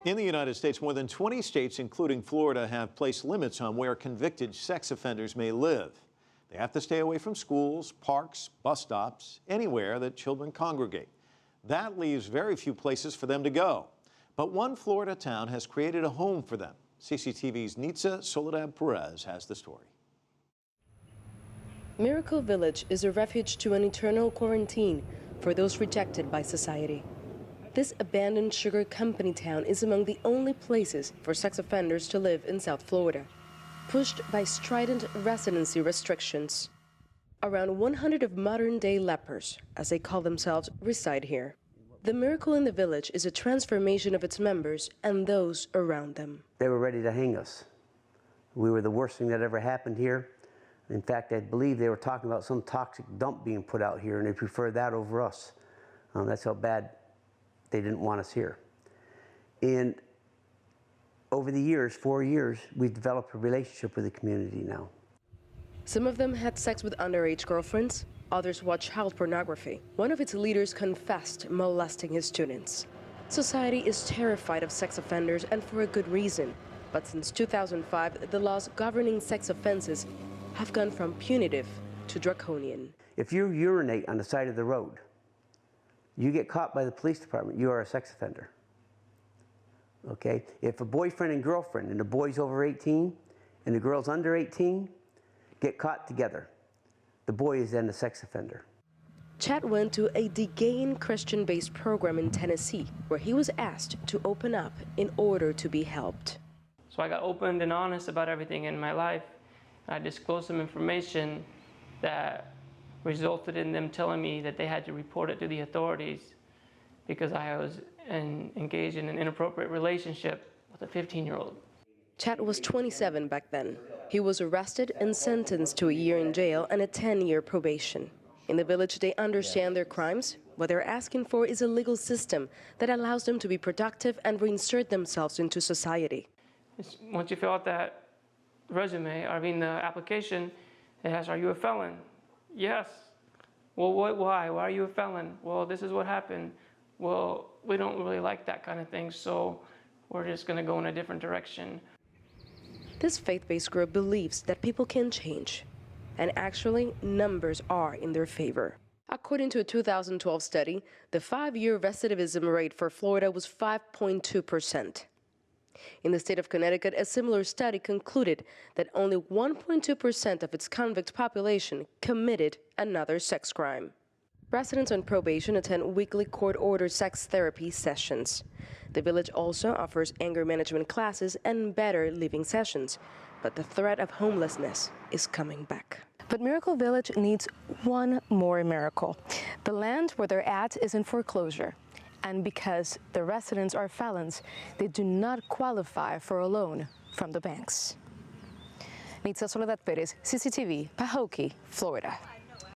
In the United States, more than 20 states, including Florida, have placed limits on where convicted sex offenders may live. They have to stay away from schools, parks, bus stops, anywhere that children congregate. That leaves very few places for them to go. But one Florida town has created a home for them. CCTV's Nitza Soledad Perez has the story. Miracle Village is a refuge to an eternal quarantine for those rejected by society. This abandoned sugar company town is among the only places for sex offenders to live in South Florida, pushed by strident residency restrictions. Around 100 of modern-day lepers, as they call themselves, reside here. The miracle in the village is a transformation of its members and those around them. They were ready to hang us. We were the worst thing that ever happened here. In fact, I believe they were talking about some toxic dump being put out here, and they preferred that over us. That's how bad they didn't want us here. And over the years, 4 years, we've developed a relationship with the community now. Some of them had sex with underage girlfriends, others watched child pornography. One of its leaders confessed molesting his students. Society is terrified of sex offenders, and for a good reason. But since 2005, the laws governing sex offenses have gone from punitive to draconian. If you urinate on the side of the road, you get caught by the police department, you are a sex offender. Okay? If a boyfriend and girlfriend, and the boy's over 18 and the girl's under 18, get caught together, the boy is then a sex offender. Chad went to a Degain Christian-based program in Tennessee, where he was asked to open up in order to be helped. So I got open and honest about everything in my life. I disclosed some information that resulted in them telling me that they had to report it to the authorities because I was engaged in an inappropriate relationship with a 15-year-old. Chad was 27 back then. He was arrested and sentenced to a year in jail and a 10-year probation. In the village, they understand their crimes. What they're asking for is a legal system that allows them to be productive and reinsert themselves into society. Once you fill out that resume, the application, it asks, are you a felon? Yes. Well, why? Why are you a felon? Well, this is what happened. Well, we don't really like that kind of thing, so we're just going to go in a different direction. This faith-based group believes that people can change. And actually, numbers are in their favor. According to a 2012 study, the 5-year recidivism rate for Florida was 5.2%. In the state of Connecticut, a similar study concluded that only 1.2% of its convict population committed another sex crime. Residents on probation attend weekly court-ordered sex therapy sessions. The village also offers anger management classes and better living sessions, but the threat of homelessness is coming back. But Miracle Village needs one more miracle. The land where they're at is in foreclosure. And because the residents are felons, they do not qualify for a loan from the banks. Nitza Soledad Perez, CCTV, Pahokee, Florida.